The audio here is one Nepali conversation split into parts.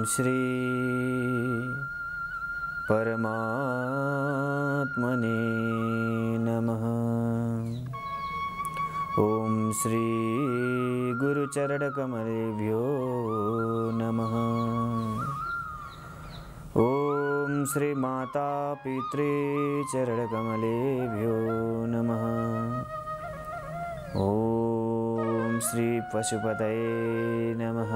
श्री परमात्मने नमः। ओम श्री गुरुचरणकमलेभ्यो नमः। ओम श्री माता पितृ चरणकमलेभ्यो नमः। ओम श्री पशुपतये नमः।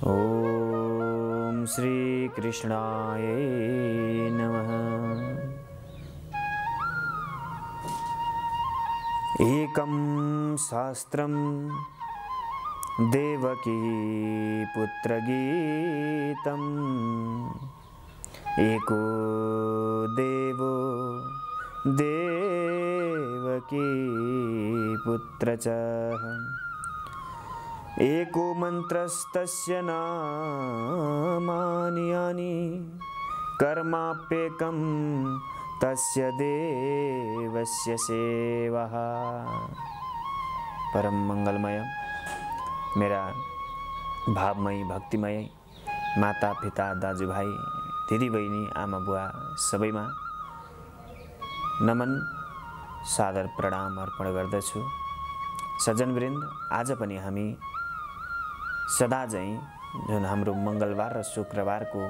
ओम श्री कृष्णाय नमः। एकं शास्त्रं देवकी पुत्रगीतम् एको देवो देवकी पुत्र च एको मंत्रस्तस्य नामानि यानि कर्माप्येकं तस्य देवस्य सेवा। परम मंगलमय मेरा भावमयी भक्तिमय माता पिता दाजुभाइ दिदी बहिनी आमा बुवा सबैमा नमन सादर प्रणाम अर्पण गर्दछु। सज्जनवृन्द, आज पनि हामी सदा झैं जुन हाम्रो मंगलबार र शुक्रबारको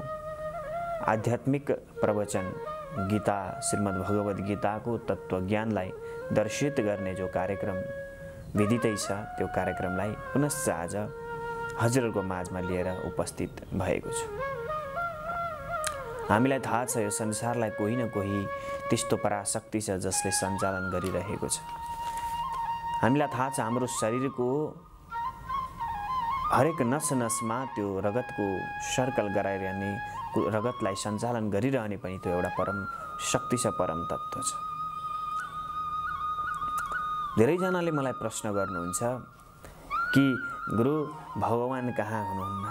आध्यात्मिक प्रवचन गीता श्रीमद् भगवत गीताको तत्त्वज्ञानलाई दर्शित गर्ने जो कार्यक्रम विदितै छ त्यो कार्यक्रमलाई पुनश्च आज हजुरहरूको माझमा लिएर उपस्थित भएको छु। हामीलाई थाहा छ यो संसारलाई कोही न कोही त्यस्तो पराशक्ति छ जसले सञ्चालन गरिरहेको छ। हामीलाई थाहा छ हाम्रो शरीरको हरेक नस नसमा त्यो रगतको सर्कल गराइरहने रगतलाई सञ्चालन गरिरहने पनि त्यो एउटा परम शक्ति छ, परम तत्त्व छ। धेरैजनाले मलाई प्रश्न गर्नुहुन्छ कि गुरु भगवान कहाँ हुनुहुन्न,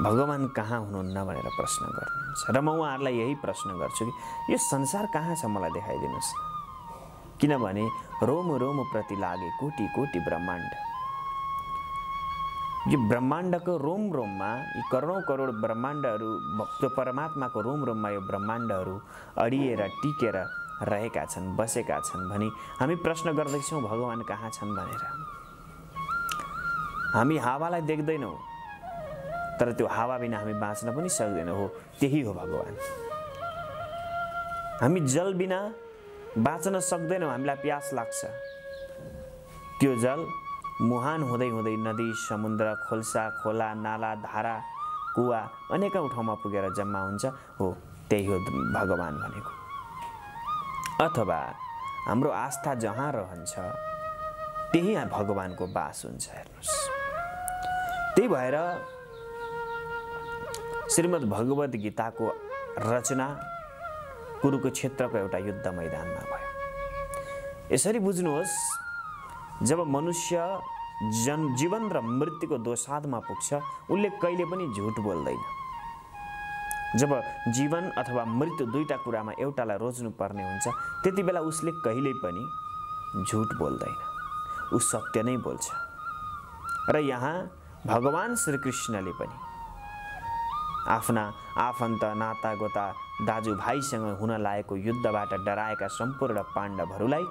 भगवान कहाँ हुनुहुन्न भनेर प्रश्न गर्नुहुन्छ। र म उहाँहरूलाई यही प्रश्न गर्छु कि यो संसार कहाँ छ मलाई देखाइदिनुहोस्। किनभने रोम रोम प्रति लागे कोटि कोटि ब्रह्माण्ड। यो ब्रह्माण्डको रोम रोममा यी करोडौं करोड ब्रह्माण्डहरू त्यो परमात्माको रोम रोममा यो ब्रह्माण्डहरू अडिएर टिकेर रहेका छन्, बसेका छन् भनी हामी प्रश्न गर्दैछौँ भगवान कहाँ छन् भनेर। हामी हावालाई देख्दैनौँ तर त्यो हावा बिना हामी बाँच्न पनि सक्दैनौँ। हो, त्यही हो भगवान। हामी जल बिना बाँच्न सक्दैनौँ, हामीलाई प्यास लाग्छ। त्यो जल मुहान हुँदै हुँदै नदी, समुद्र, खोल्सा, खोला, नाला, धारा, कुवा अनेकौं ठाउँमा पुगेर जम्मा हुन्छ। हो, त्यही हो भगवान भनेको। अथवा हाम्रो आस्था जहाँ रहन्छ त्यही भगवानको बास हुन्छ। हेर्नुहोस्, त्यही भएर श्रीमद् भगवत गीताको रचना कुरुक्षेत्रको एउटा युद्ध मैदानमा भयो। यसरी बुझ्नुहोस्, जब मनुष्य जीवन र मृत्युको दोसाधमा पुग्छ उसले कहिले पनि झुट बोल्दैन। जब जीवन अथवा मृत्यु दुईटा कुरामा एउटालाई रोज्नु पर्ने हुन्छ त्यति बेला उसले कहिल्यै पनि झुट बोल्दैन, ऊ सत्य नै बोल्छ। र यहाँ भगवान श्रीकृष्णले पनि आफ्ना आफन्त नातागोता दाजुभाइसँग हुन लागेको युद्धबाट डराएका सम्पूर्ण पाण्डवहरूलाई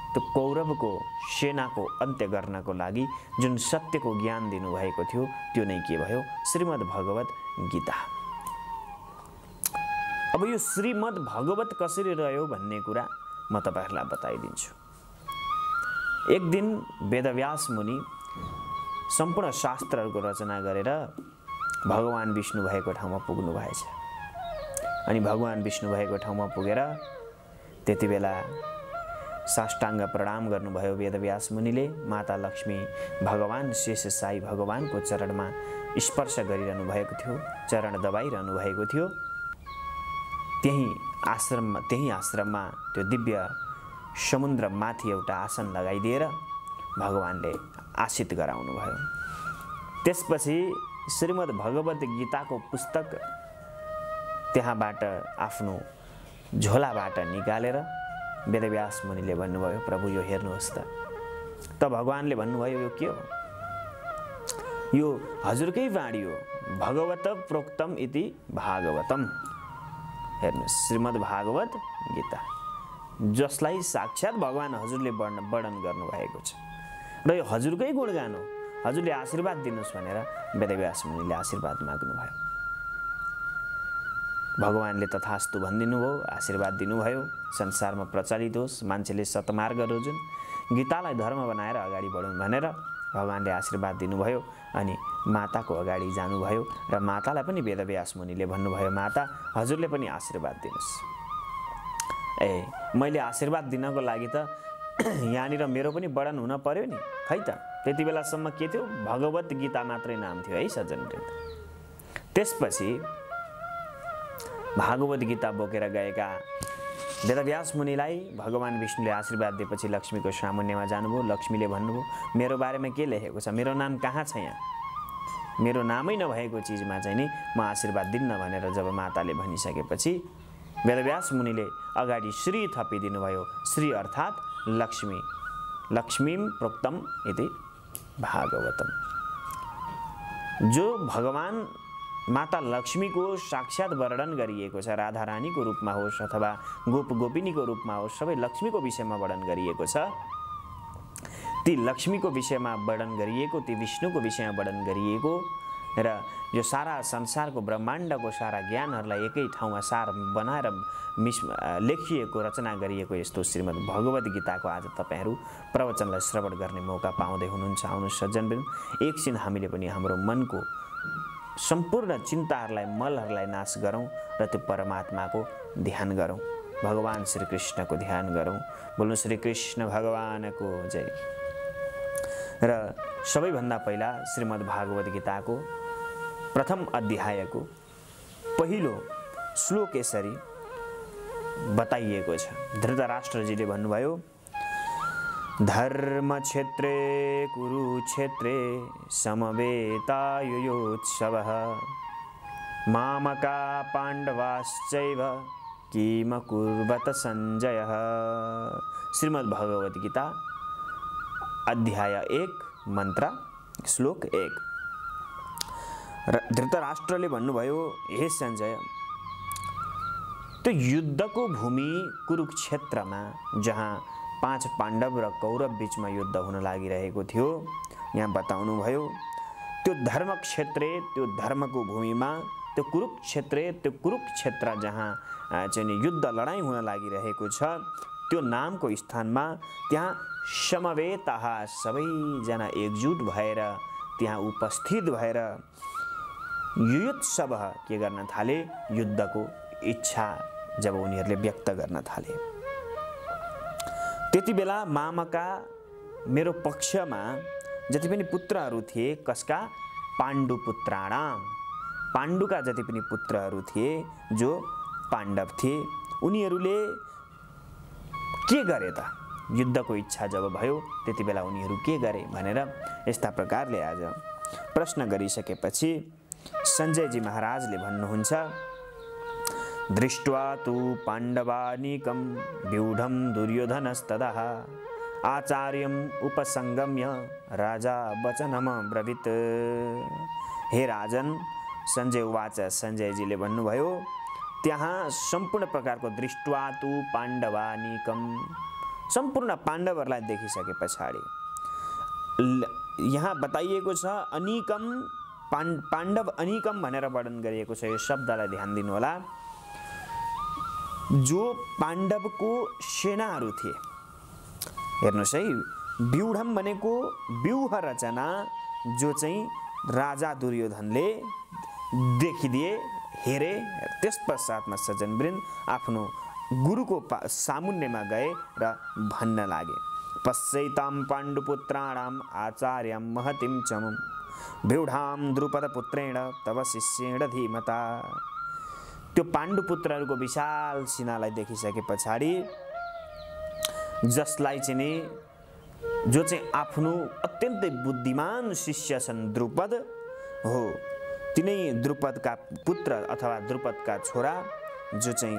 त्यो कौरवको सेनाको अन्त्य गर्नको लागि जुन सत्यको ज्ञान दिनुभएको थियो त्यो नै के भयो? श्रीमद् भगवत गीता। अब यो श्रीमद् भगवत कसरी रह्यो भन्ने कुरा म तपाईहरुलाई बताइदिन्छु। एक दिन वेदव्यास मुनि सम्पूर्ण शास्त्रहरूको रचना गरेर भगवान विष्णु भएको ठाउँमा पुग्नु भएछ। अनि भगवान विष्णु भएको ठाउँमा पुगेर त्यति बेला साष्टाङ्ग प्रणाम गर्नुभयो वेदव्यास मुनिले। माता लक्ष्मी भगवान शेषशायी भगवानको चरणमा स्पर्श गरिरहनु भएको थियो, चरण दबाइरहनु भएको थियो। त्यही आश्रममा त्यो दिव्य समुद्र माथि एउटा आसन लगाइदिएर भगवानले आशित गराउनु भयो। त्यसपछि श्रीमद् भगवत गीताको पुस्तक त्यहाँबाट आफ्नो झोलाबाट निकालेर वेदव्यास मुनिले भन्नुभयो, प्रभु यो हेर्नुहोस् त। भगवानले भन्नुभयो, यो के हो? यो हजुरकै वाणी हो, भगवत प्रोक्तम इति भागवतम। हेर्नुहोस्, श्रीमद् भागवत गीता जसलाई साक्षात भगवान हजुरले वर्णन गर्नुभएको छ र यो हजुरकै गुणगान हो। हजुरले आशीर्वाद दिनुहोस् भनेर वेदव्यास मुनिले आशीर्वाद माग्नुभयो। भगवानले तथास्तु भनिदिनु भयो, आशीर्वाद दिनुभयो, संसारमा प्रचलित होस्, मान्छेले सतमार्ग रोजुन्, गीतालाई धर्म बनाएर अगाडि बढौँ भनेर भगवानले आशीर्वाद दिनुभयो। अनि माताको अगाडि जानुभयो र मातालाई पनि वेदव्यास मुनिले भन्नुभयो, माता हजुरले पनि आशीर्वाद दिनुहोस्। मैले आशीर्वाद दिनको लागि त यहाँनिर मेरो पनि वर्णन हुन पर्यो नि, खै त त्यति बेलासम्म के थियो, भगवत गीता मात्रै नाम थियो है सज्जनवृन्द। त्यसपछि भागवत गीता बोकेर गएका वेदव्यास मुनिलाई भगवान विष्णुले आशीर्वाद दिएपछि लक्ष्मीको सामुन्यमा जानुभयो। लक्ष्मीले भन्नुभयो, मेरो बारेमा के लेखेको छ, मेरो नाम कहाँ छ, यहाँ मेरो नामै नभएको चिजमा चाहिँ नि म आशीर्वाद दिन्न भनेर जब माताले भनिसकेपछि वेदव्यास मुनिले अगाडि श्री थपिदिनु भयो। श्री अर्थात् लक्ष्मी, लक्ष्मीम प्रोक्तम इति भागवतम। जो भगवान माता लक्ष्मीको साक्षात वर्णन गरिएको छ, राधा रानीको रूपमा होस् अथवा गोप गोपिनीको रूपमा होस्, सबै लक्ष्मीको विषयमा वर्णन गरिएको छ। ती लक्ष्मीको विषयमा वर्णन गरिएको, ती विष्णुको विषयमा वर्णन गरिएको र यो सारा संसारको ब्रह्माण्डको सारा ज्ञानहरूलाई एकै ठाउँमा सार बनाएर लेखिएको, रचना गरिएको यस्तो श्रीमद् भगवत गीताको आज तपाईँहरू प्रवचनलाई श्रवण गर्ने मौका पाउँदै हुनुहुन्छ। आउनु सज्जनवृन्द, एकछिन हामीले पनि हाम्रो मनको सम्पूर्ण चिन्ताहरूलाई, मलहरूलाई नाश गरौँ र त्यो परमात्माको ध्यान गरौँ, भगवान श्रीकृष्णको ध्यान गरौँ। बोल्नु श्रीकृष्ण भगवानको जय। र सबैभन्दा पहिला श्रीमद् भागवत गीताको प्रथम अध्यायको पहिलो श्लोक यसरी बताइएको छ। धृतराष्ट्रजीले भन्नुभयो, धर्म क्षेत्रे कुरुक्षेत्रे समवेतायुयोत्सवः मामका पाण्डवाश्चैव किम कुर्वत सञ्जयः। श्रीमद् भगवत गीता अध्याय 1 मन्त्र श्लोक 1। धृतराष्ट्रले भन्नुभयो, हे सञ्जय, त्यो युद्धको भूमि कुरुक्षेत्रमा जहाँ 5 पाण्डव र कौरव बीचमा युद्ध हुन लागिरहेको थियो, यहाँ बताउनु भयो त्यो धर्म क्षेत्रे, त्यो धर्मको भूमिमा, त्यो कुरुक्षेत्र जहाँ चाहिँ युद्ध लडाइँ हुन लागिरहेको छ, त्यो नामको स्थानमा त्यहाँ समवेतः सबैजना एकजुट भएर त्यहाँ उपस्थित भएर युयोत्सव के गर्न थाले, युद्धको इच्छा जब उनीहरूले व्यक्त गर्न थाले, त्यति बेला मामका मेरो पक्षमा जति पनि पुत्रहरू थिए, कसका, पाण्डुपुत्राणाम, पाण्डुका जति पनि पुत्रहरू थिए जो पाण्डव थिए, उनीहरूले के गरे त, युद्धको इच्छा जब भयो त्यति बेला उनीहरू के गरे भनेर यस्ता प्रकारले आज प्रश्न गरिसकेपछि सञ्जयजी महाराजले भन्नुहुन्छ, दृष्ट्वा तु पाण्डवानीकं व्यूढं दुर्योधनस्तदा आचार्यम उपसंगम्य राजा वचनमब्रवीत्। हे राजन, सञ्जय उवाच, सञ्जयजीले भन्नुभयो, त्यहाँ सम्पूर्ण प्रकारको दृष्ट्वा तु पाण्डवानीकम, सम्पूर्ण पाण्डवहरूलाई देखिसके पछाडि यहाँ बताइएको छ अनीकम, पाण्डव अनीकम भनेर वर्णन गरिएको छ। यो शब्दलाई ध्यान दिनु होला। जो पाण्डवको सेनाहरू थिए, हेर्नुहोस् है, व्यूढम भनेको व्यूह रचना जो चाहिँ राजा दुर्योधनले देखिदिए, हेरे। त्यस पश्चातमा सज्जनवृन्द आफ्नो गुरुको सामुन्नेमा गए र भन्न लागे, पश्यैतां पाण्डुपुत्राणाम आचार्यं महतिं चमुं व्यूढां द्रुपदपुत्रेण तव शिष्येण धीमता। त्यो पाण्डुपुत्रहरूको विशाल सेनालाई देखिसके पछाडि जसलाई चाहिँ जो चाहिँ आफ्नो अत्यन्तै बुद्धिमान शिष्य छन् द्रुपद हो, तिनै द्रुपदका पुत्र अथवा द्रुपदका छोरा जो चाहिँ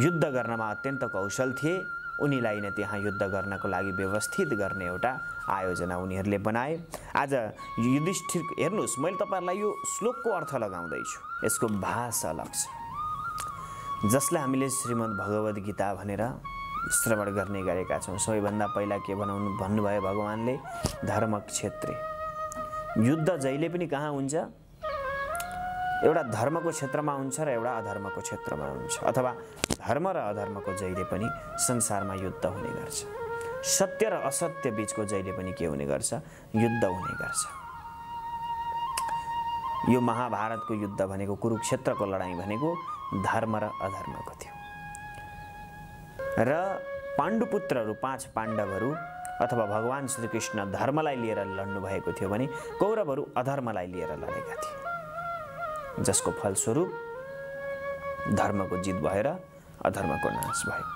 युद्ध गर्नमा अत्यन्त कौशल थिए, उनीलाई नै त्यहाँ युद्ध गर्नको लागि व्यवस्थित गर्ने एउटा आयोजना उनीहरूले बनाए। आज युधिष्ठिर, हेर्नुहोस्, मैले तपाईँहरूलाई यो श्लोकको अर्थ लगाउँदैछु, यसको भाषा अलग छ। जसलाई हामीले श्रीमद् भगवद् गीता भनेर श्रवण गर्ने गरेका छौँ। सबैभन्दा पहिला के भन्नुभयो भगवानले? धर्मक्षेत्रे। युद्ध जहिले पनि कहाँ हुन्छ? एउटा धर्मको क्षेत्रमा हुन्छ र एउटा अधर्मको क्षेत्रमा हुन्छ, अथवा धर्म र अधर्मको जहिले पनि संसारमा युद्ध हुने गर्छ। सत्य र असत्य बीचको जहिले पनि के हुने गर्छ? युद्ध हुने गर्छ। यो महाभारतको युद्ध भनेको, कुरुक्षेत्रको लडाईँ भनेको धर्म र अधर्मको थियो। र पाण्डुपुत्रहरू 5 पाण्डवहरू अथवा भगवान श्रीकृष्ण धर्मलाई लिएर लड्नु भएको थियो भने कौरवहरू अधर्मलाई लिएर लडेका थिए, जसको फलस्वरूप धर्मको जित भएर अधर्मको नाश भयो।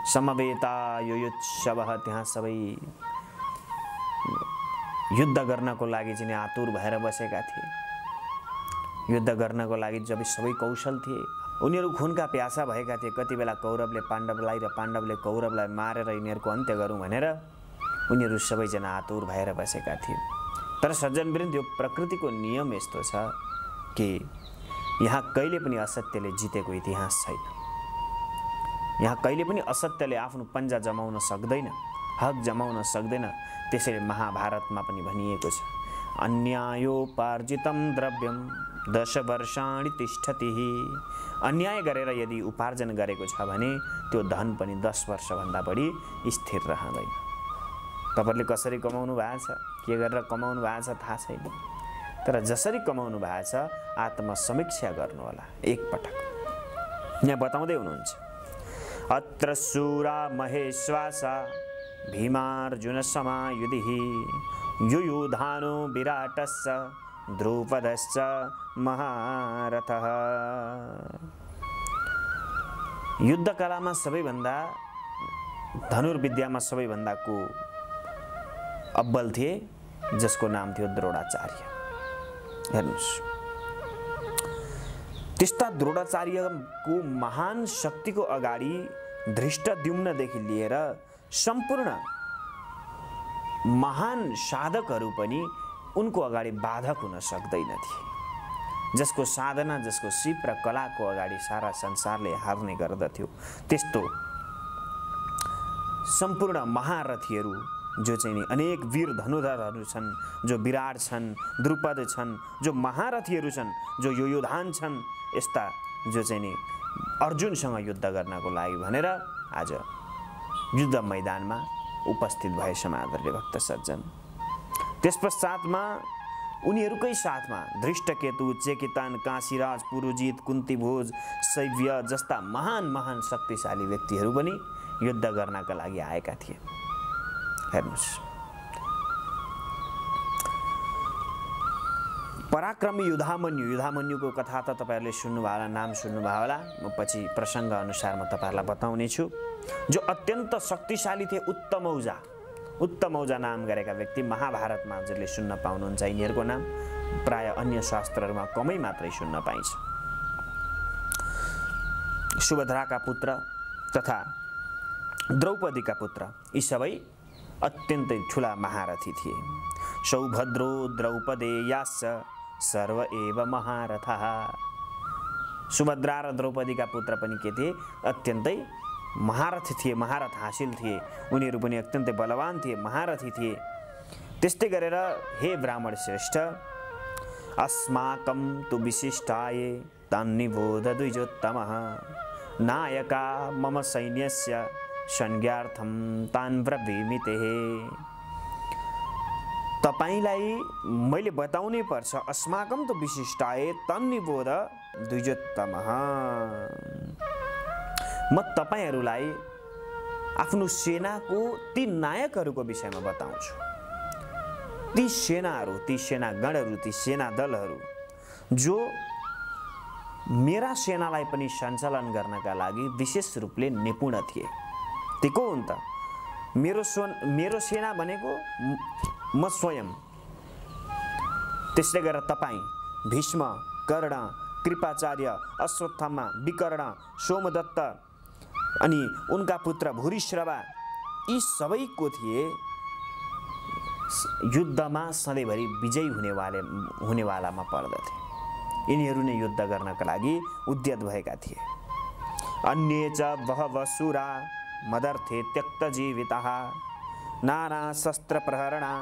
समवेता युयुत्सवः, त्यहाँ सबै युद्ध गर्नको लागि चाहिँ आतुर भएर बसेका थिए। युद्ध गर्नको लागि जब सबै कौशल थिए, उनीहरू खुनका प्यासा भएका थिए। कति बेला कौरवले पाण्डवलाई र पाण्डवले कौरवलाई मारेर यिनीहरूको अन्त्य गरौँ भनेर उनीहरू सबैजना आतुर भएर बसेका थिए। तर सज्जनवृन्द, यो प्रकृतिको नियम यस्तो छ कि यहाँ कहिले पनि असत्यले जितेको इतिहास छैन। यहाँ कहिले पनि असत्यले आफ्नो पन्जा जमाउन सक्दैन, हक जमाउन सक्दैन। त्यसैले महाभारतमा पनि भनिएको छ, अन्यायोपार्जितं द्रव्यं 10 वर्षाणि तिष्ठति। अन्याय गरेर यदि उपार्जन गरेको छ भने त्यो धन पनि 10 वर्षभन्दा बढी स्थिर रहँदैन। तपाईँहरूले कसरी कमाउनु भएको छ, के गरेर कमाउनु भएको छ थाहा छैन, तर जसरी कमाउनु भएको छ आत्मसमीक्षा गर्नुहोला एकपटक। यहाँ बताउँदै हुनुहुन्छ, अत्र शूरा महेश्वासा भीमार्जुन समायुधिः युयुधानो विराटश्च द्रौपदश्च महारथः। युद्धकलामा सबैभन्दा, धनुर्विद्यामा सबैभन्दा को अब्बल थिए, जसको नाम थियो द्रोणाचार्य। हेर्नुहोस्, त्यस्ता द्रोणाचार्यको महान शक्तिको अगाडि धृष्टद्युम्नदेखि लिएर सम्पूर्ण महान साधकहरू पनि उनको अगाडि बाधक हुन सक्दैनथे। जसको साधना, जसको सिप र कलाको अगाडि सारा संसारले हार्ने गर्दथ्यो, त्यस्तो सम्पूर्ण महारथीहरू जो चाहिँ नि अनेक वीर धनुधरहरू छन्, जो विराट छन्, द्रुपद छन्, जो महारथीहरू छन्, जो युयुधान छन्, यस्ता जो चाहिँ नि अर्जुनसँग युद्ध गर्नको लागि भनेर आज युद्ध मैदानमा उपस्थित भए समादरणीय भक्त सज्जन। त्यसपश्चातमा उनीहरूकै साथमा धृष्टकेतु, चेकितान, काशीराज, पुरुजित, कुन्तीभोज, शैव्य जस्ता महान महान शक्तिशाली व्यक्तिहरू पनि युद्ध गर्नका लागि आएका थिए। हेर्नुहोस्, पराक्रमी युधामन्युको कथा त तपाईँहरूले सुन्नुभयो होला, नाम सुन्नुभयो होला। म पछि प्रसङ्ग अनुसार म तपाईँहरूलाई बताउने छु। जो अत्यन्त शक्तिशाली थिए, उत्तमौजा नाम गरेका व्यक्ति महाभारतमा हजुरले सुन्न पाउनुहुन्छ। यिनीहरूको नाम प्राय अन्य शास्त्रहरूमा कमै मात्रै सुन्न पाइन्छ। सुभद्राका पुत्र तथा द्रौपदीका पुत्र, यी सबै अत्यन्तै ठुला महारथी थिए। सौभद्रो द्रौपदेयाश्च सर्व एव महारथः। सुभद्रा र द्रौपदीका पुत्र पनि के थिए? अत्यन्तै महारथी थिए, महारथ हासिल थिए। उनीहरू पनि अत्यन्तै बलवान थिए, महारथी थिए। त्यस्तै गरेर हे ब्राह्मण श्रेष्ठ, अस्माकं तु विशिष्टाये तन्निबोध द्विजोत्तमः नायका मम सैन्यस्य संज्ञार्थं तान् ब्रवीमि ते। तपाईलाई मैले बताउनै पर्छ, अस्माकं तु विशिष्टाये तन्निबोध द्विजोत्तमः। म तपाईहरूलाई आफ्नो सेनाको ती नायकहरूको विषयमा बताउँछु। ती सेनाहरू, ती सेनागणहरू, ती सेना दलहरू जो मेरा सेनालाई पनि सञ्चालन गर्नका लागि विशेष रूपले निपुण थिए। ती को हुन् त? मेरो सेना भनेको म स्वयं। त्यसले गरेर तपाईँ भीष्म, कर्ण, कृपाचार्य, अश्वत्थामा, विकर्ण, सोमदत्त, अनि उनका पुत्र भूरिश्रवा यी सबैको थिए युद्धमा सधैँभरि विजयी हुनेवालामा पर्दथे। यिनीहरू नै युद्ध गर्नका लागि उद्यत भएका थिए। अन्ये च बहवः शूरा मदर्थे त्यक्तजीविताः नाना शस्त्र प्रहरणा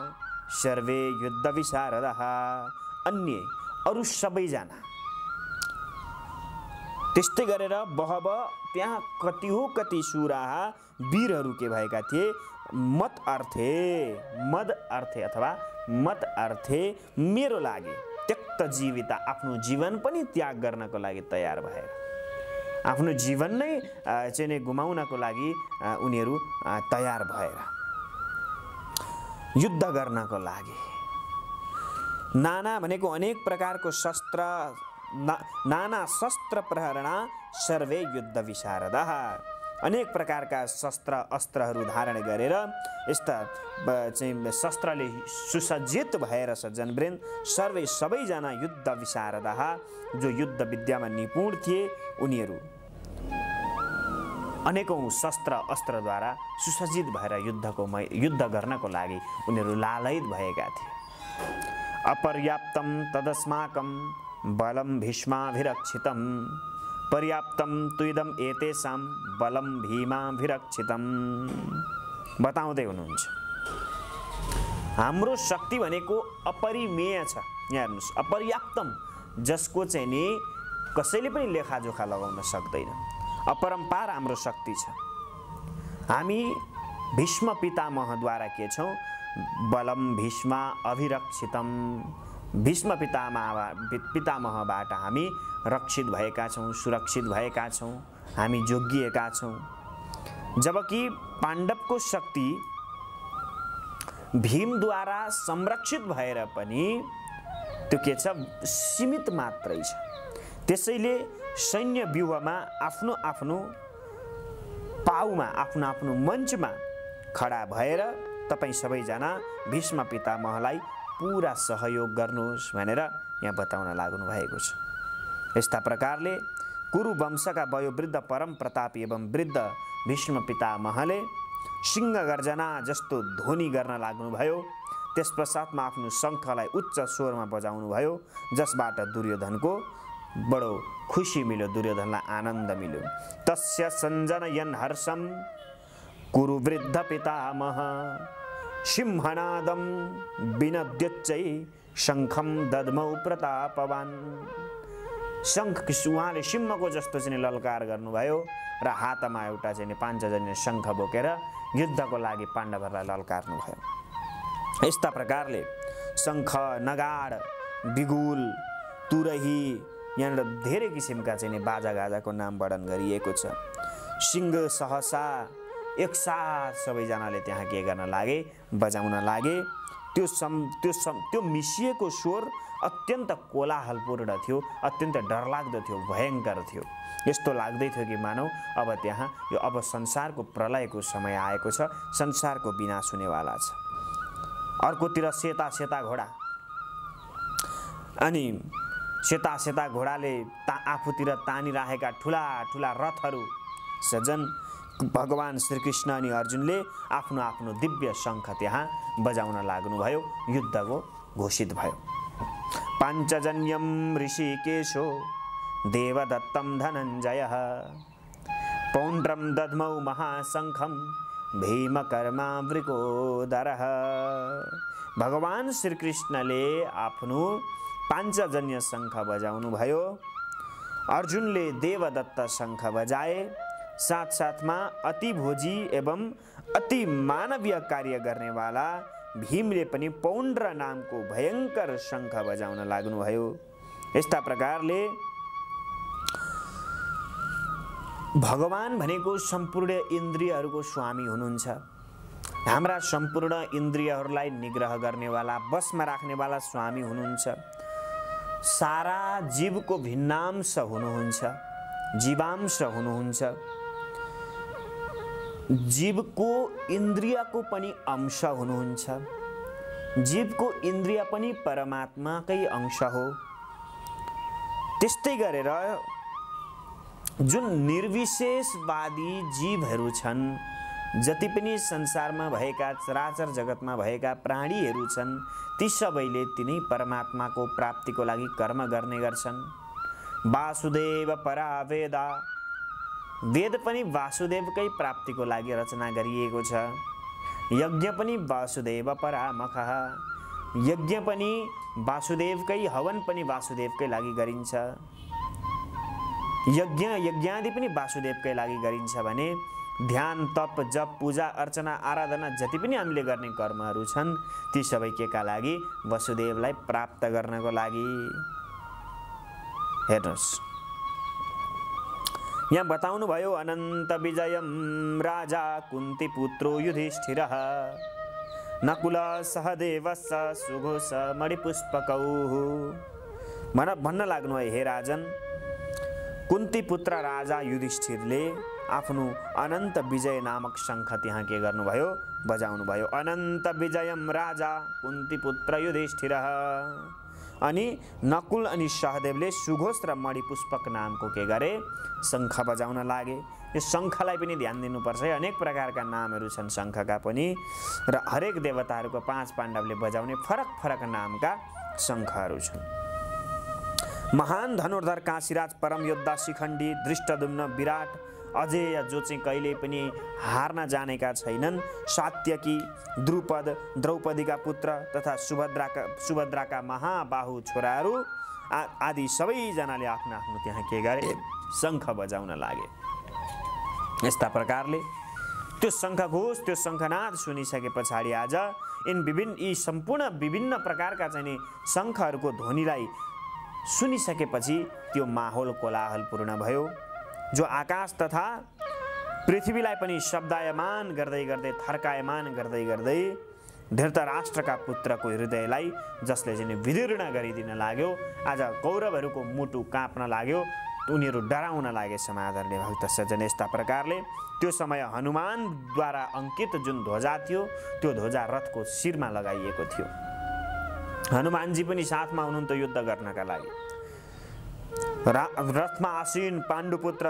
सर्वे युद्ध विशारदाः। अन्य अरू सबैजना त्यस्तै गरेर बहव त्यहाँ कति हो कति शूराः वीरहरू के भएका थिए मद अर्थे अथवा मत अर्थे मेरो लागि त्यक्त जीविता आफ्नो जीवन पनि त्याग गर्नको लागि तयार भएर आफ्नो जीवन नै चाहिँ गुमाउनको लागि उनीहरू तयार भएर युद्ध गर्नको लागि नाना भनेको अनेक प्रकारको शस्त्र नाना शस्त्र प्रहरणा सर्वे युद्ध विशारदाः अनेक प्रकारका शस्त्र अस्त्रहरू धारण गरेर यस्ता चाहिँ शस्त्रले सुसज्जित भएर सज्जनवृन्द सबैजना युद्ध विशारदाः जो युद्ध विद्यामा निपुण थिए उनीहरू अनेकौं शस्त्र अस्त्रद्वारा सुसज्जित भएर युद्ध गर्नको लागि उनीहरू लालयित भएका थिए। अपर्याप्तं तदस्माकं बलं भीष्माभिरक्षितं पर्याप्तं तुइदम एतेषां बलं भीमाभिरक्षितं। बताउँदै हुनुहुन्छ हाम्रो शक्ति भनेको अपरिमेय छ। यहाँ हेर्नुस् अपर्याप्तम जसको चाहिँ नि कसैले पनि लेखाजोखा लगाउन सक्दैन अपरम्पार हाम्रो शक्ति छ। हामी भीष्म पितामहद्वारा के छौँ बलम भीष्मा अभिरक्षितम भीष्म पितामहबाट हामी रक्षित भएका छौँ सुरक्षित भएका छौँ हामी जोगिएका छौँ। जबकि पाण्डवको शक्ति भीमद्वारा संरक्षित भएर पनि त्यो के छ सीमित मात्रै छ। त्यसैले सैन्य व्यूहमा आफ्नो आफ्नो पाउमा आफ्नो आफ्नो मञ्चमा खडा भएर तपाईँ सबैजना भीष्म पितामहलाई पूरा सहयोग गर्नुहोस् भनेर यहाँ बताउन लाग्नु भएको छ। यस्ता प्रकारले कुरु वंशका वयोवृद्ध परम प्रतापी एवं वृद्ध भीष्म पितामहले सिंह गर्जना जस्तो ध्वनि गर्न लाग्नुभयो। त्यस पश्चातमा आफ्नो शङ्खलाई उच्च स्वरमा बजाउनु भयो जसबाट दुर्योधनको बडो खुसी मिल्यो दुर्योधनलाई आनन्द मिल्यो। तस्य सञ्जनयन् हर्षं कुरु वृद्ध पितामह सिंहनादं विनद्योच्चै शङ्खं दद्मौ प्रतापवान्। शङ्ख उहाँले सिंहको जस्तो चाहिँ ललकार गर्नुभयो र हातमा एउटा चाहिँ पाञ्चजन्य शङ्ख बोकेर युद्धको लागि पाण्डवहरूलाई ललकार्नुभयो। यस्ता प्रकारले शङ्ख नगाड बिगुल तुरही यहाँनिर धेरै किसिमका चाहिँ बाजागाजाको नाम वर्णन गरिएको छ। सिंह सहसा एकसाथ सबैजनाले त्यहाँ के गर्न लागे बजाउन लागे। त्यो मिसिएको स्वर अत्यन्त कोलाहलपूर्ण थियो अत्यन्त डरलाग्दो थियो भयङ्कर थियो। यस्तो लाग्दै थियो कि मानौ अब त्यहाँ यो अब संसारको प्रलयको समय आएको छ संसारको विनाश हुनेवाला छ। अर्कोतिर सेता सेता घोडा अनि सेता सेता घोडाले आफूतिर तानिराखेका ठुला ठुला रथहरू सजन भगवान श्रीकृष्ण अनि अर्जुनले आफ्नो आफ्नो दिव्य शङ्ख त्यहाँ बजाउन लाग्नुभयो। युद्धको घोषित भयो। पाञ्चजन्यम ऋषिकेशो देवदत्तं धनञ्जयः पौण्ड्रं दद्मौ महाशङ्खं भीमकर्मा वृकोदरः। भगवान श्रीकृष्णले आफ्नो पाञ्चजन्य शङ्ख बजाउनु भयो। अर्जुनले देवदत्त शङ्ख बजाए। साथ साथमा अति भोजी एवं अति मानवीय कार्य गर्नेवाला भीमले पनि पौण्ड्र नामको भयङ्कर शङ्ख बजाउन लाग्नुभयो। यस्ता प्रकारले भगवान भनेको सम्पूर्ण इन्द्रियहरूको स्वामी हुनुहुन्छ। हाम्रा सम्पूर्ण इन्द्रियहरूलाई निग्रह गर्नेवाला बसमा राख्नेवाला स्वामी हुनुहुन्छ। सारा जीवको भिन्नांश हुनुहुन्छ जीवांश हुनुहुन्छ। जीवको इन्द्रियको पनि अंश हुनुहुन्छ। जीवको इन्द्रिय पनि परमात्माकै अंश हो। त्यस्तै गरेर जुन निर्विशेषवादी जीवहरू छन्, जति पनि संसारमा भएका चराचर जगतमा भएका प्राणीहरू छन्, ती सबैले तिनै परमात्माको प्राप्तिको लागि कर्म गर्ने गर्छन्। वासुदेव परा वेदा, वेद पनि वासुदेवकै प्राप्तिको लागि रचना गरिएको छ। यज्ञ पनि वासुदेव परामखः, यज्ञ पनि वासुदेवकै, हवन पनि वासुदेवकै लागि गरिन्छ। यज्ञादि पनि वासुदेवकै लागि गरिन्छ भने ध्यान, तप, जप, पूजा, अर्चना, आराधना जति पनि हामीले गर्ने कर्महरू छन्, ती सबै केका लागि? वसुदेवलाई प्राप्त गर्नको लागि। हेर्नुहोस्, यहाँ बताउनु भयो, अनन्त विजयम राजा कुन्ती पुत्रो युधिष्ठिरः नकुल सहदेवस्य सुघोष मणिपुष्पकौ। भन्न लाग्नु है, हे राजन, कुन्ती पुत्र राजा युधिष्ठिरले आफ्नो अनन्त विजय नामक शङ्ख त्यहाँ के गर्नुभयो? बजाउनु भयो। अनन्त विजयम राजा कुन्ती पुत्र युधिष्ठिरः। अनि नकुल अनि सहदेवले सुघोष र मणिपुष्पक नामको के गरे? शङ्ख बजाउन लागे। यो शङ्खलाई पनि ध्यान दिनुपर्छ है, अनेक प्रकारका नामहरू छन् शङ्खका पनि, र हरेक देवताहरूको 5 पाण्डवले बजाउने फरक फरक नामका शङ्खहरू छन्। महान धनुर्धर काशीराज, परम योद्धा शिखण्डी, दृष्टद्युम्न, विराट, अजेय, जो चाहिँ कहिले पनि हार्न जानेका छैनन्, सात्यकी, द्रुपद, द्रौपदीका पुत्र तथा सुभद्राका महाबाहु छोराहरू आदि सबैजनाले आफ्नो आफ्नो त्यहाँ के गरे? शङ्ख बजाउन लागे। यस्ता प्रकारले त्यो शङ्खघोष, त्यो शङ्खनाद सुनिसके पछाडि आज यी सम्पूर्ण विभिन्न प्रकारका चाहिँ शङ्खहरूको ध्वनिलाई सुनिसकेपछि त्यो माहौल कोलाहलपूर्ण भयो, जो आकाश तथा पृथ्वीलाई पनि शब्दायमान गर्दै गर्दै, थर्कायमान गर्दै गर्दै धृतराष्ट्रका पुत्रको हृदयलाई जसले चाहिँ विदीर्ण गरिदिन लाग्यो। आज कौरवहरूको मुटु काँप्न लाग्यो, उनीहरू डराउन लागे। समादरणीय भक्त सज्जन, यस्ता प्रकारले त्यो समय हनुमानद्वारा अंकित जुन ध्वजा थियो, त्यो ध्वजा रथको शिरमा लगाइएको थियो। हनुमानजी पनि साथमा हुनुहुन्थ्यो युद्ध गर्नका लागि। रथमा आसीन पाण्डुपुत्र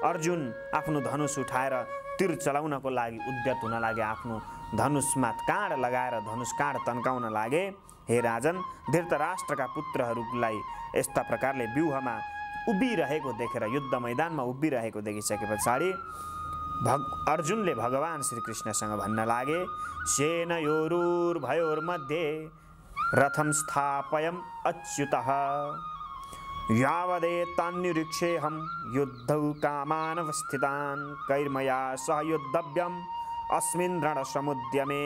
अर्जुन आफ्नो धनुष उठाएर तीर चलाउनको लागि उद्यत हुन लागे। आफ्नो धनुषमा काँड लगाएर धनुष काँड तन्काउन लागे। हे राजन, धृतराष्ट्रका पुत्रहरूलाई यस्ता प्रकारले व्यूहमा उभिरहेको देखेर, युद्ध मैदानमा उभिरहेको देखिसके पछाडि अर्जुनले भगवान श्रीकृष्णसँग भन्न लागे, सेनयोरुर्भयोर्मध्ये रथम स्थापयम अच्युतः यावदेतान्निरीक्षेऽहं युद्धौ कामानवस्थितान् कैर्मया सह युद्धव्यम् अस्मिन् रणसमुद्यमे।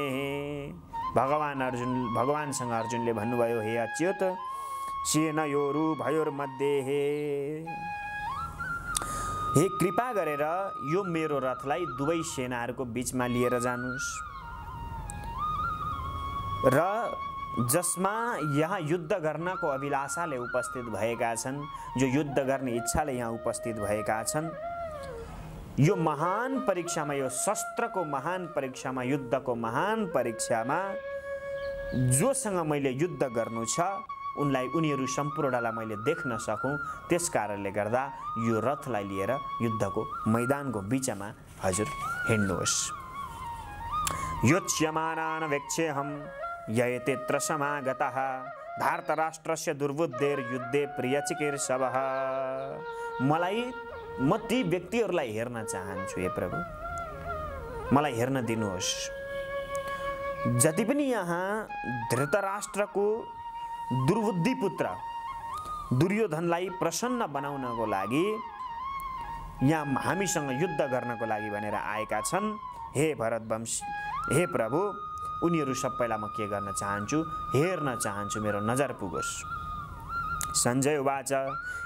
भगवानसँग अर्जुनले भन्नुभयो, हे अच्युत, सेनयोरुभयोर्मध्ये, हे कृपा गरेर यो मेरो रथलाई दुवै सेनाहरूको बीचमा लिएर जानुस्, र जसमा यहाँ युद्ध गर्नको अभिलाषाले उपस्थित भएका छन्, जो युद्ध गर्ने इच्छाले यहाँ उपस्थित भएका छन्, यो महान परीक्षामा, यो शस्त्रको महान परीक्षामा, युद्धको महान परीक्षामा जोसँग मैले युद्ध गर्नु छ, उनीहरू सम्पूर्णलाई मैले देख्न सकूँ। त्यस कारणले गर्दा यो रथलाई लिएर युद्धको मैदानको बीचमा हजुर हिँड्नुहोस्। योच्यमानान् वेक्ष्येऽहं ययतेऽत्र समागतः धार्तराष्ट्रस्य दुर्बुद्धेर्युद्धे प्रियचिकीर्षवः। म ती व्यक्तिहरूलाई हेर्न चाहन्छु, हे प्रभु, मलाई हेर्न दिनुहोस्। जति पनि यहाँ धृतराष्ट्रको दुर्बुद्धि पुत्र दुर्योधनलाई प्रसन्न बनाउनको लागि यहाँ हामीसँग युद्ध गर्नको लागि भनेर आएका छन्, हे भरतवंशी, हे प्रभु, उनीहरू सबैलाई म के गर्न चाहन्छु? हेर्न चाहन्छु, मेरो नजर पुगोस्। सञ्जय उवाच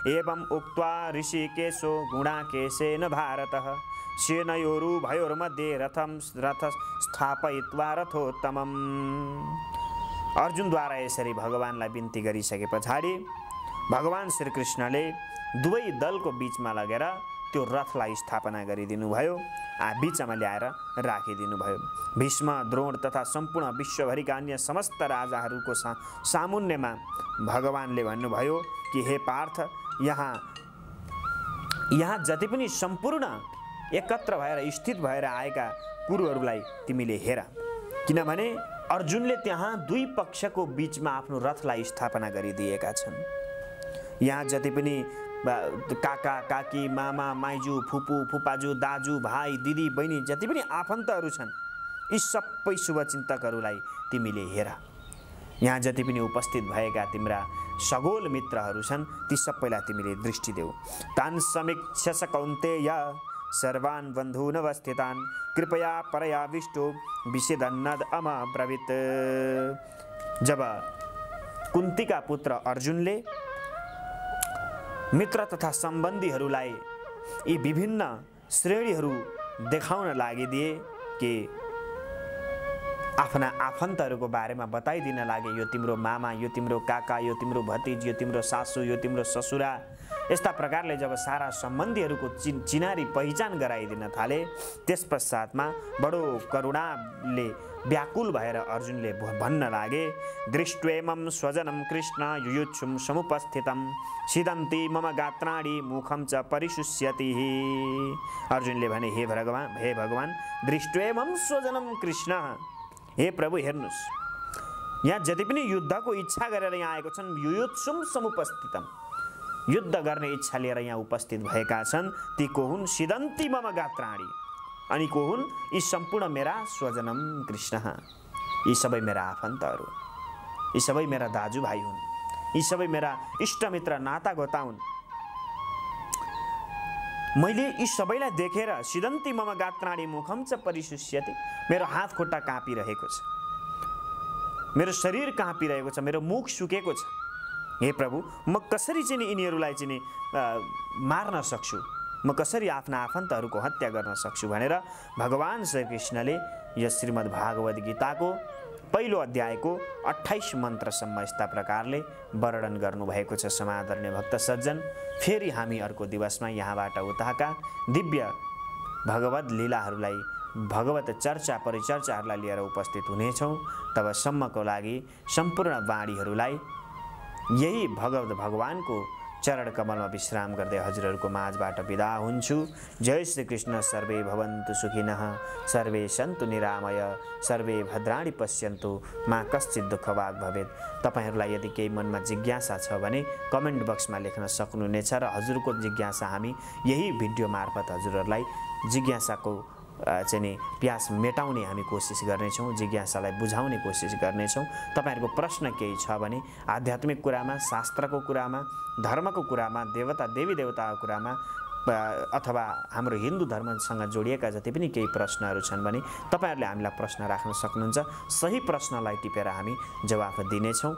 एवं उक्त्वा ऋषिकेशो गुणाकेशेन भारतः सेनयोरुभयोर्मध्ये रथ स्थापयित्वा रथोत्तमम्। अर्जुनद्वारा यसरी भगवानलाई बिन्ती गरिसके पछाडि भगवान श्रीकृष्णले दुवै दलको बीचमा लगेर त्यो रथलाई स्थापना गरिदिनु भयो, बीचमा ल्याएर राखिदिनु भयो। भीष्म, द्रोण तथा सम्पूर्ण विश्वभरिका अन्य समस्त राजाहरूको सामुन्नेमा भगवानले भन्नुभयो कि हे पार्थ, यहाँ यहाँ जति पनि सम्पूर्ण एकत्र भएर स्थित भएर आएका कुरुहरूलाई तिमीले हेर, किनभने अर्जुनले त्यहाँ दुई पक्षको बीचमा आफ्नो रथलाई स्थापना गरिदिएका छन्। यहाँ जति पनि काका काकी मामा माइजू फुपू फुपाजू दाजु भाइ दिदी बहिनी जति पनि आफन्तहरू छन्, यी सबै शुभचिन्तकहरूलाई तिमीले हेर। यहाँ जति पनि उपस्थित भएका तिम्रा सगोल मित्रहरू छन्, ती सबैलाई तिमीले दृष्टि देऊ। तान् समीक्ष्य कौन्तेय सर्वान् बन्धूनवस्थितान् कृपया परयाविष्टो विषेदन्नद अमब्रवीत्। जब कुन्तीका पुत्र अर्जुनले मित्र तथा सम्बन्धीहरूलाई यी विभिन्न श्रेणीहरू देखाउन लागिदिए कि आफ्ना आफन्तहरूको बारेमा बताइदिन लागे, यो तिम्रो मामा, यो तिम्रो काका, यो तिम्रो भतिज, यो तिम्रो सासू, यो तिम्रो ससुरा, यस्ता प्रकारले जब सारा सम्बन्धीहरूको चिनारी पहिचान गराइदिन थाले, त्यस पश्चातमा बडो करुणाले व्याकुल भएर अर्जुनले भन्न लागे, दृष्ट्वेमं स्वजनं कृष्ण युयुत्सुं समुपस्थितं सिदन्ति मम गात्राणि मुखं च परिशुष्यति। अर्जुनले भने, हे भगवान दृष्ट्वेमं स्वजनं कृष्ण, हे प्रभु हेर्नुस्, यहाँ जति पनि युद्धको इच्छा गरेर यहाँ आएको छन्, युयुत्सुं समुपस्थितम, युद्ध गर्ने इच्छा लिएर यहाँ उपस्थित भएका छन्, ती को हुन्? सिदन्ति मम गात्राणि, अनि को हुन्? यी सम्पूर्ण मेरा स्वजनम कृष्ण, यी सबै मेरा आफन्तहरू, यी सबै मेरा दाजुभाइ हुन्, यी सबै मेरा इष्टमित्र नातागोता हुन्। मैले यी सबैलाई देखेर सिदन्ति मम गात्राणि मुखम च परिशुष्यति, मेरो हात खुट्टा काँपिरहेको छ, मेरो शरीर काँपिरहेको छ, मेरो मुख सुकेको छ। हे प्रभु, म कसरी चाहिँ यिनीहरूलाई चाहिँ मार्न सक्छु, म कसरी आफ्ना आफन्तहरूको हत्या गर्न सक्छु भनेर भगवान श्रीकृष्णले यस श्रीमद् भागवत गीताको पहिलो अध्यायको 28 मन्त्रसम्म यस्ता प्रकारले वर्णन गर्नुभएको छ। समादरणीय भक्त सज्जन, फेरि हामी अर्को दिवसमा यहाँबाट उताका दिव्य भगवत लीलाहरूलाई, भगवत चर्चा परिचर्चाहरूलाई लिएर उपस्थित हुनेछौँ। तबसम्मको लागि सम्पूर्ण वाणीहरूलाई यही भगवानको चरण कमलमा विश्राम गर्दै हजुरहरूको माझबाट बिदा हुन्छु। जय श्री कृष्ण। सर्वे भवन्तु सुखिनः, सर्वे सन्तु निरामय, सर्वे भद्राणि पश्यन्तु, मा कश्चित् दुःखभाग् भवेत्। तपाईहरूलाई यदि केही मनमा जिज्ञासा छ भने कमेन्ट बक्समा लेख्न सक्नुहुनेछ र हजुरको जिज्ञासा हामी यही भिडियो मार्फत हजुरहरूलाई जिज्ञासाको चाहिँ प्यास मेटाउने हामी कोसिस गर्नेछौँ, जिज्ञासालाई बुझाउने कोसिस गर्नेछौँ। तपाईहरूको प्रश्न केही छ भने आध्यात्मिक कुरामा, शास्त्रको कुरामा, धर्मको कुरामा, देवता देवी देवताको कुरामा अथवा हाम्रो हिन्दू धर्मसँग जोडिएका जति पनि केही प्रश्नहरू छन् भने तपाईहरूले हामीलाई प्रश्न राख्न सक्नुहुन्छ। सही प्रश्नलाई टिपेर हामी जवाफ दिनेछौँ।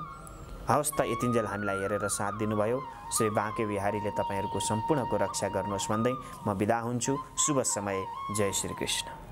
हवस् त, यतिन्जेल हामीलाई हेरेर साथ दिनुभयो। श्री बाँके बिहारीले तपाईँहरूको सम्पूर्णको रक्षा गर्नुहोस् भन्दै म बिदा हुन्छु। शुभ समय। जय श्री कृष्ण।